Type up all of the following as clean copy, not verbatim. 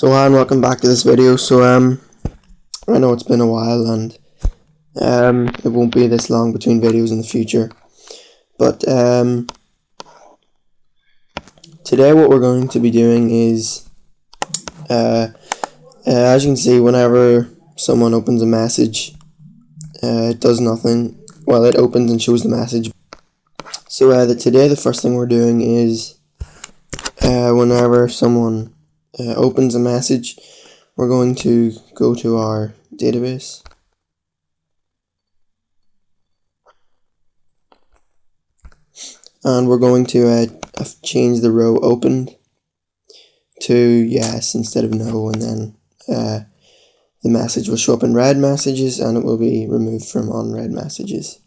So hi and welcome back to this video. I know it's been a while and it won't be this long between videos in the future, but today what we're going to be doing is as you can see, whenever someone opens a message, it does nothing. Well, it opens and shows the message. So today the first thing we're doing is whenever someone opens a message, we're going to go to our database and we're going to change the row opened to yes instead of no, and then the message will show up in read messages and it will be removed from unread messages.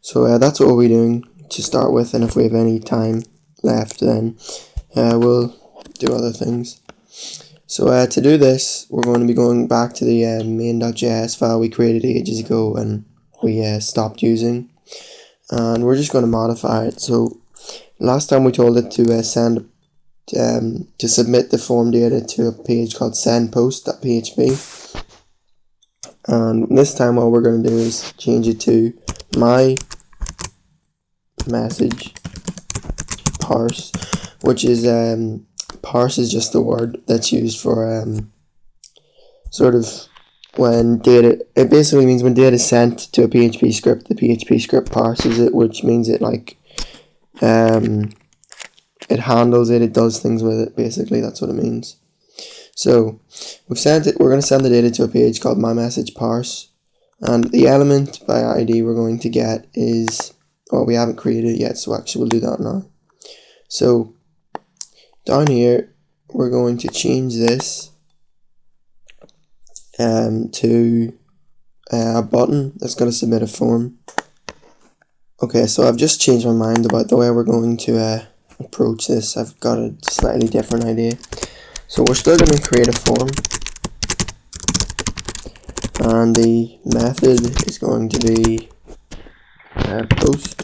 So that's what we'll be doing to start with, and if we have any time left then we'll do other things. So to do this, we're going to be going back to the main.js file we created ages ago and we stopped using, and we're just going to modify it. So last time we told it to submit the form data to a page called sendPost.php, and this time what we're going to do is change it to my message parse, which is parse is just the word that's used for sort of when data, it basically means when data is sent to a PHP script, the PHP script parses it, which means it it handles it, it does things with it, basically. That's what it means. So we've sent it, we're going to send the data to a page called my message parse, and the element by ID we're going to get is, well, we haven't created it yet, so actually we'll do that now. So down here we're going to change this to a button that's going to submit a form. Okay, so I've just changed my mind about the way we're going to approach this. I've got a slightly different idea. So we're still going to create a form, and the method is going to be post.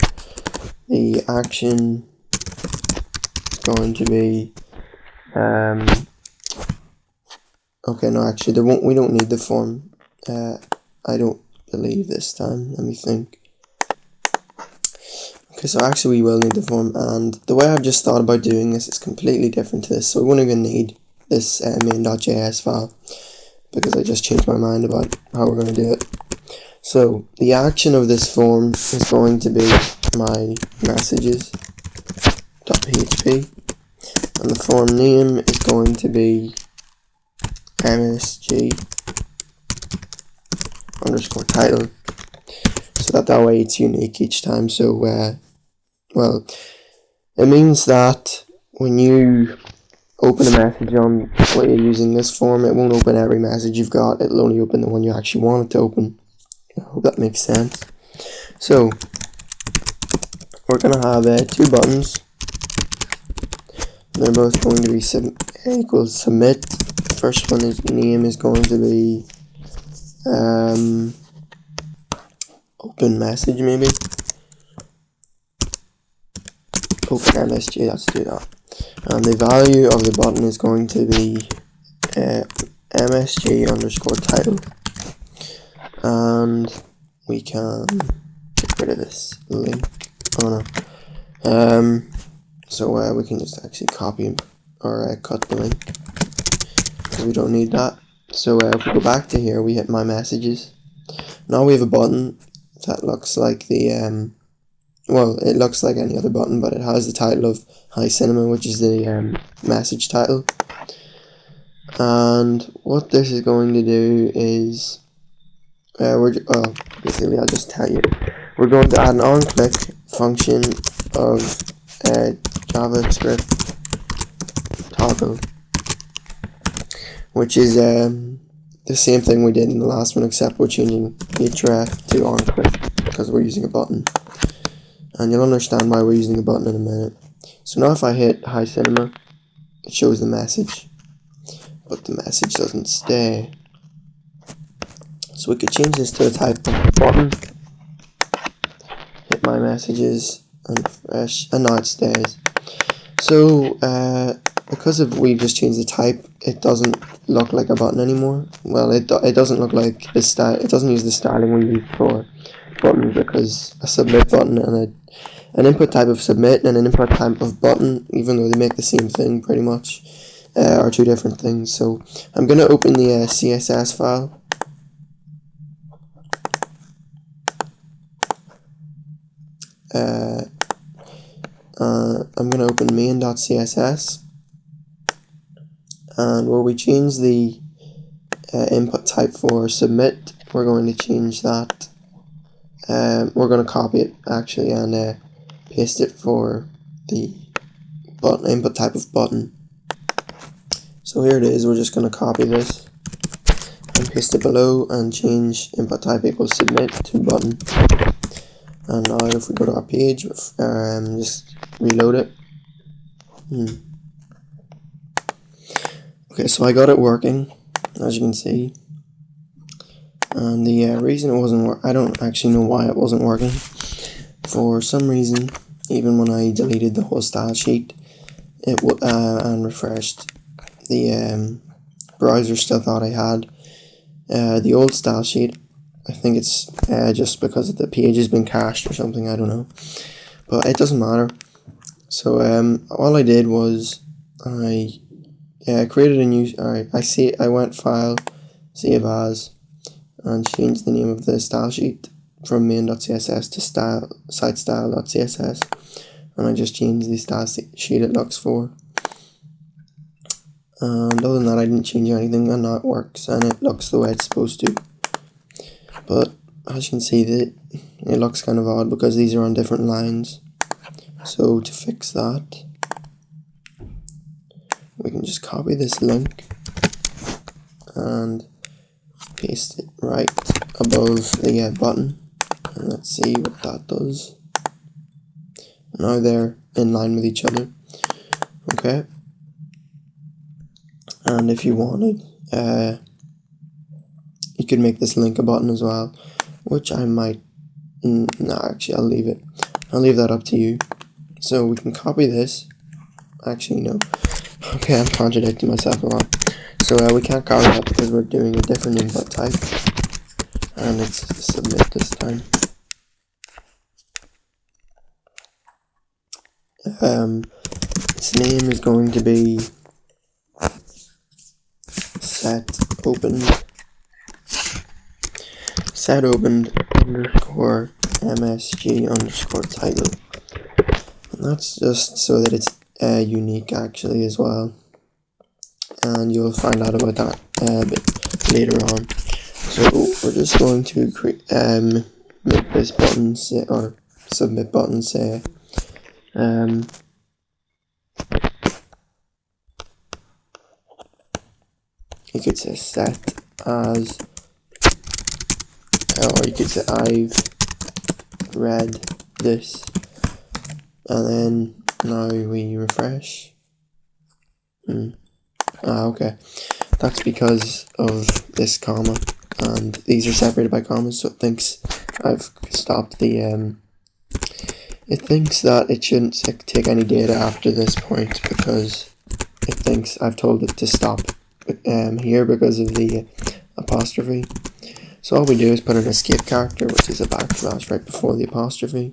The action is going to be okay, no, actually we don't need the form. I don't believe this time. Let me think. Okay, so actually we will need the form, and the way I've just thought about doing this is completely different to this, so we won't even need this main.js file because I just changed my mind about how we're going to do it. So the action of this form is going to be my messages.php, and the form name is going to be msg underscore title, so that way it's unique each time. So well, it means that when you open a message on what you're using this form, it won't open every message you've got, it'll only open the one you actually want it to open. I hope that makes sense. So we're going to have two buttons. They're both going to be equals submit. First one is name is going to be open message, maybe open msg. Let's do that. And the value of the button is going to be msg underscore title, and we can get rid of this link. Oh no. So we can just actually copy or cut the link, because we don't need that. So if we go back to here, we hit my messages. Now we have a button that looks like the well, it looks like any other button, but it has the title of Hi Cinema, which is the message title. And what this is going to do is basically I'll just tell you, we're going to add an onClick function of JavaScript toggle, which is the same thing we did in the last one, except we're changing href to onClick because we're using a button, and you'll understand why we're using a button in a minute. So now if I hit Hi Cinema, it shows the message, but the message doesn't stay. So we could change this to a type of button, hit my messages, and refresh, and now it stays. So because if we just change the type, it doesn't look like a button anymore. Well, it doesn't look like the style. It doesn't use the styling we use for buttons, because a submit button and an input type of submit and an input type of button, even though they make the same thing pretty much, are two different things. So I'm going to open the CSS file. I'm going to open main.css, and where we change the input type for submit, we're going to change that. We're going to copy it actually and paste it for the button input type of button. So here it is. We're just going to copy this and paste it below and change input type equals submit to button. And now if we go to our page, just reload it. Okay, so I got it working, as you can see. And the reason it wasn't I don't actually know why it wasn't working. For some reason, even when I deleted the whole style sheet, and refreshed, the browser still thought I had the old style sheet. I think it's just because the page has been cached or something, I don't know. But it doesn't matter. So all I did was I created a new, I went file, save as, and changed the name of the style sheet from main.css to sitestyle.css, and I just changed the style sheet it looks for. And other than that, I didn't change anything, and now it works and it looks the way it's supposed to. But as you can see, it looks kind of odd because these are on different lines. So to fix that, we can just copy this link and paste it right above the button, and let's see what that does. Now they're in line with each other. Okay, and if you wanted, you could make this link a button as well, which I might. No, actually, I'll leave it. I'll leave that up to you. So we can copy this. Actually, no. Okay, I'm contradicting myself a lot. So we can't copy that because we're doing a different input type, and it's submit this time. Its name is going to be set opened underscore msg underscore title, and that's just so that it's unique actually as well, and you'll find out about that a bit later on. So we're just going to make this button say, or submit button say, you could say set as, or you could say I've read this, and then now we refresh. Okay, that's because of this comma, and these are separated by commas, so it thinks I've stopped the it thinks that it shouldn't take any data after this point because it thinks I've told it to stop here because of the apostrophe. So all we do is put an escape character, which is a backslash right before the apostrophe.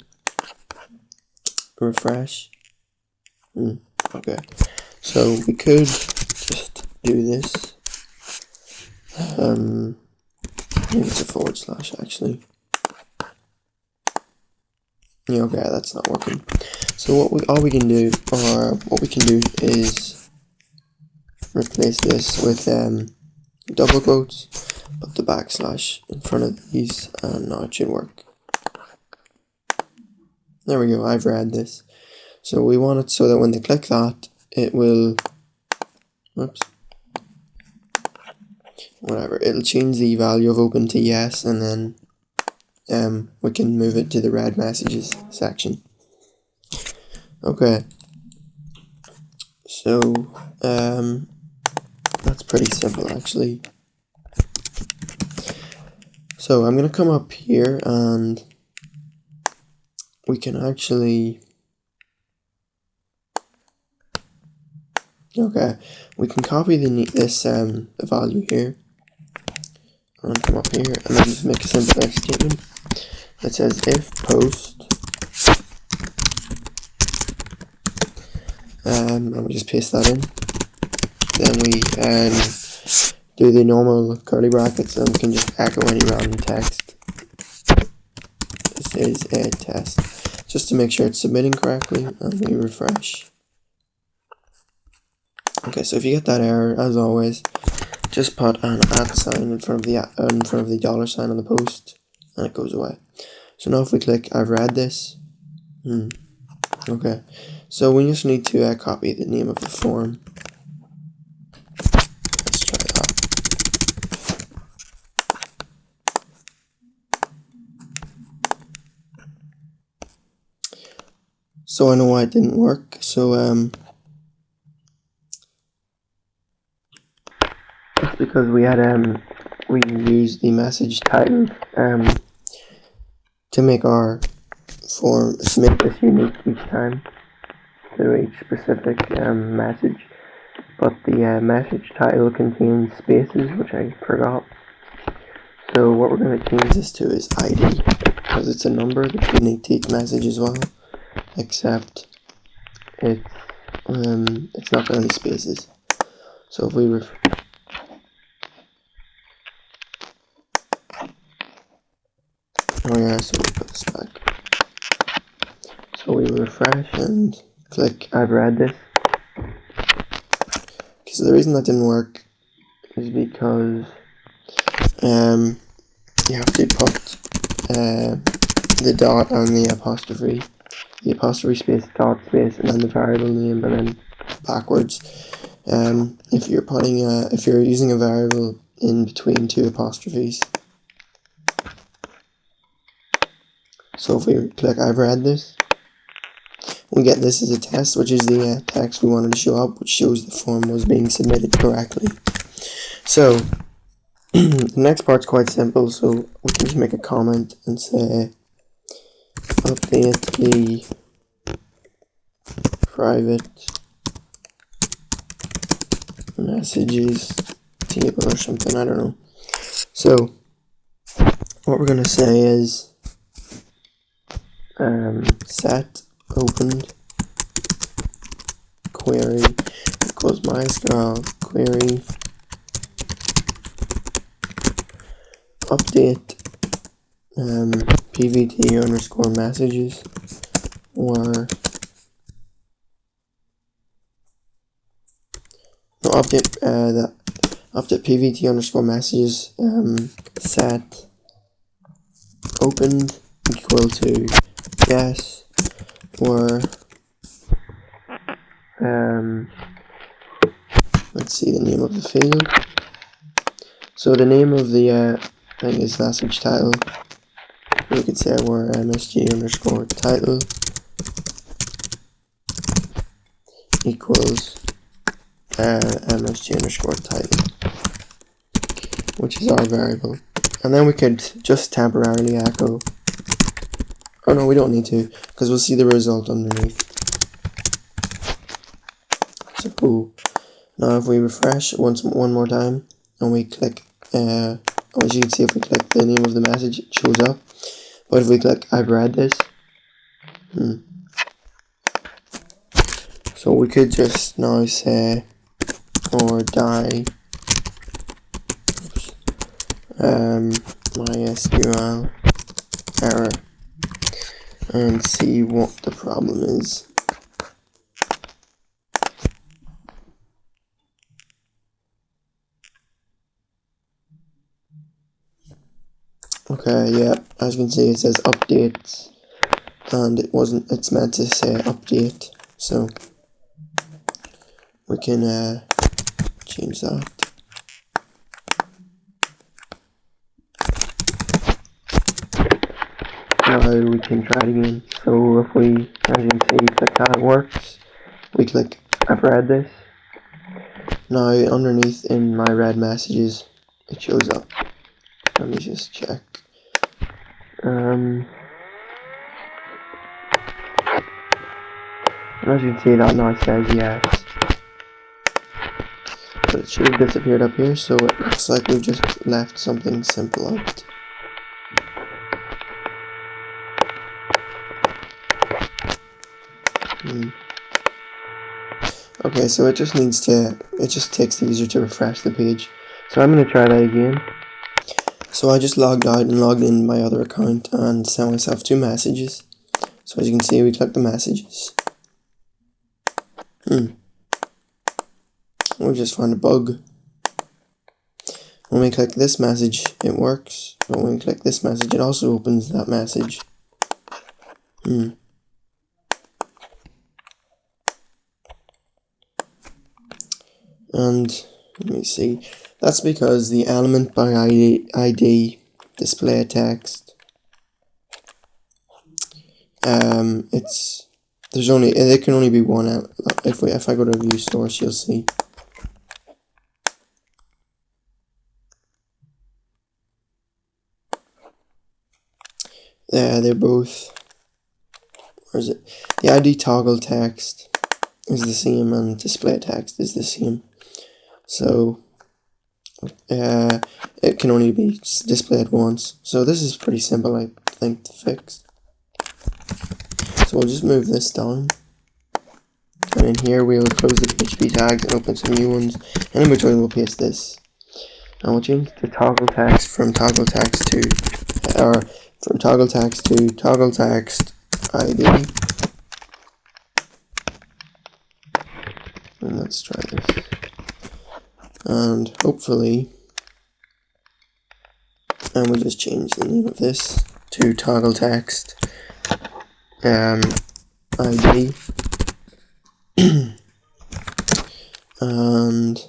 Refresh. Okay, so we could just do this. Maybe it's a forward slash actually. Yeah, okay, that's not working. So what we can do is replace this with double quotes, put the backslash in front of these, and now it should work. There we go, I've read this. So we want it so that when they click that, it will, it'll change the value of open to yes, and then we can move it to the read messages section. Okay, so that's pretty simple actually. So I'm going to come up here and we can actually Okay, we can copy this value here and come up here and then just make a simple if statement that says if post and we just paste that in. Then we do the normal curly brackets and we can just echo any random text. This is a test, just to make sure it's submitting correctly, and we refresh. Okay, so if you get that error, as always, just put an @ sign in front of the $sign on the post, and it goes away. So now if we click I've read this, okay, so we just need to copy the name of the form. Let's try that. So I know why it didn't work. So it's because we had we used the message title to make our form, to make this unique each time to each specific message, but the message title contains spaces, which I forgot. So what we're going to change this to is ID, because it's a number that's unique to each message as well, except it's not got any spaces. So if we so we put this back. So we refresh and click I've read this. Okay, so the reason that didn't work is because you have to put the dot and the apostrophe space, dot space, and then the variable name, and then backwards. If you're using a variable in between two apostrophes. So if we click I've read this, we get this as a test, which is the text we wanted to show up, which shows the form was being submitted correctly. So the next part's quite simple, so we can just make a comment and say update the private messages table or something, I don't know. So what we're going to say is set opened query equals MySQL query update pvt underscore messages, or no, update pvt underscore messages set opened equal to yes, or let's see the name of the field. So the name of the thing is message title. We could say we're msg underscore title equals msg underscore title, which is our variable. And then we could just temporarily echo. Oh no, we don't need to, because we'll see the result underneath. So now if we refresh one more time and we click, as you can see, if we click the name of the message, it shows up. But if we click I've read this, so we could just now say or die MySQL error and see what the problem is. Okay, yeah, as you can see it says update, and it's meant to say update, so we can change that. Now we can try it again. So if we, as you can see, click that, it works. We click I've read this. Now underneath in my read messages, it shows up. Let me just check. And as you can see, that now says yes. but it should have disappeared up here, so it looks like we've just left something simple out. Okay, so it just takes the user to refresh the page. So I'm going to try that again. So I just logged out and logged in my other account and sent myself 2 messages. So as you can see, we click the messages. We just found a bug. When we click this message, it works. But when we click this message, it also opens that message. And let me see. That's because the element by ID display text. There can only be one. If I go to view source, you'll see. They're both. Where is it? The ID toggle text is the same and display text is the same. So it can only be displayed once. So this is pretty simple, I think, to fix. So we'll just move this down. And in here we'll close the PHP tags and open some new ones. And in between we'll paste this. And we'll change the toggle text from toggle text to toggle text ID. And let's try this. And hopefully, and we'll just change the name of this to toggle text ID. And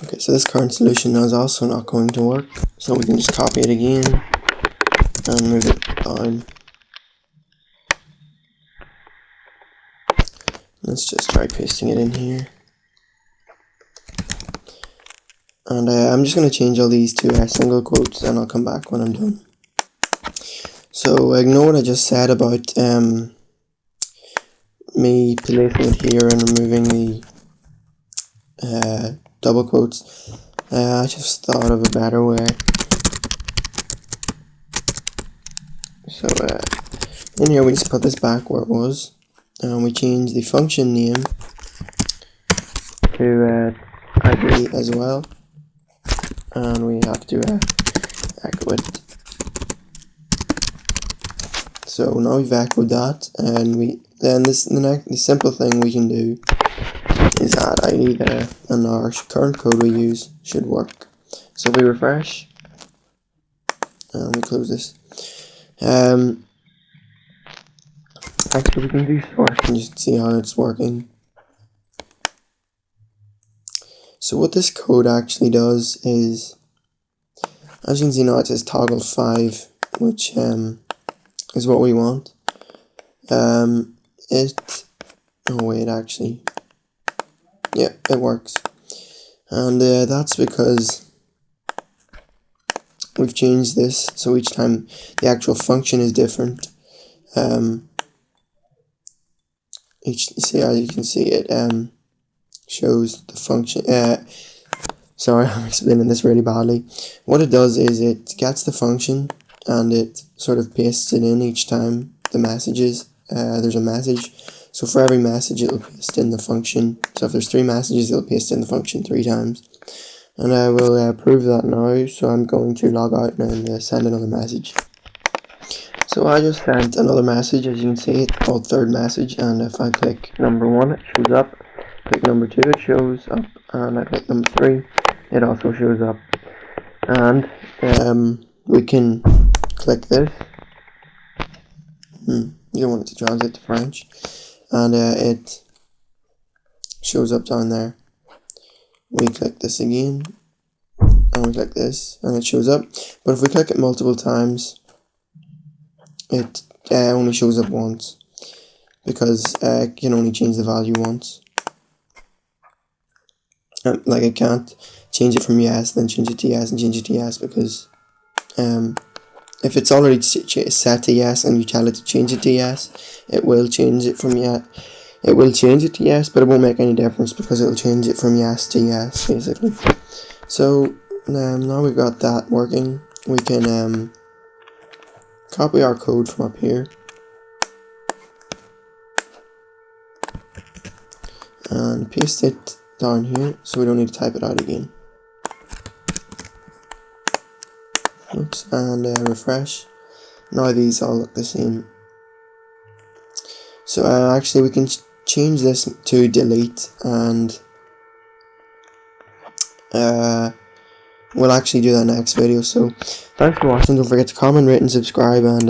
okay, so this current solution is also not going to work, so we can just copy it again and move it down. Let's just try pasting it in here. And I'm just going to change all these to single quotes, and I'll come back when I'm done. So ignore what I just said about me placing it here and removing the double quotes. I just thought of a better way. So in here we just put this back where it was, and we change the function name to ID as well, and we have to echo it. So now we've echoed that, and the simple thing we can do is add ID there, and our current code we use should work. So we refresh, and we close this. Actually, we can do source and just see how it's working. So what this code actually does is, as you can see now, it says toggle 5, which is what we want. Oh wait, actually, yeah, it works, and that's because we've changed this, so each time the actual function is different. See, as you can see, it shows the function. Sorry, I'm explaining this really badly. What it does is it gets the function and it sort of pastes it in each time the messages. There's a message, so for every message it'll paste in the function. So if there's 3 messages, it'll paste in the function 3 times. And I will prove that now, so I'm going to log out and send another message. So I just sent another message, as you can see, it's called third message, and if I click number 1 it shows up, click number 2 it shows up, and I click number 3 it also shows up. And we can click this, you don't want it to translate to French, and it shows up down there. We click this again, and we click this, and it shows up. But if we click it multiple times, it only shows up once, because it can only change the value once. Like, I can't change it from yes, then change it to yes, and change it to yes, because it if it's already set to yes and you tell it to change it to yes, it will change it from yes. It will change it to yes, but it won't make any difference because it'll change it from yes to yes, basically. So now we've got that working, we can copy our code from up here and paste it down here so we don't need to type it out again. Oops, and refresh. Now these all look the same. So actually we can change this to delete, and we'll actually do that next video. So thanks for watching. Don't forget to comment, rate and subscribe, and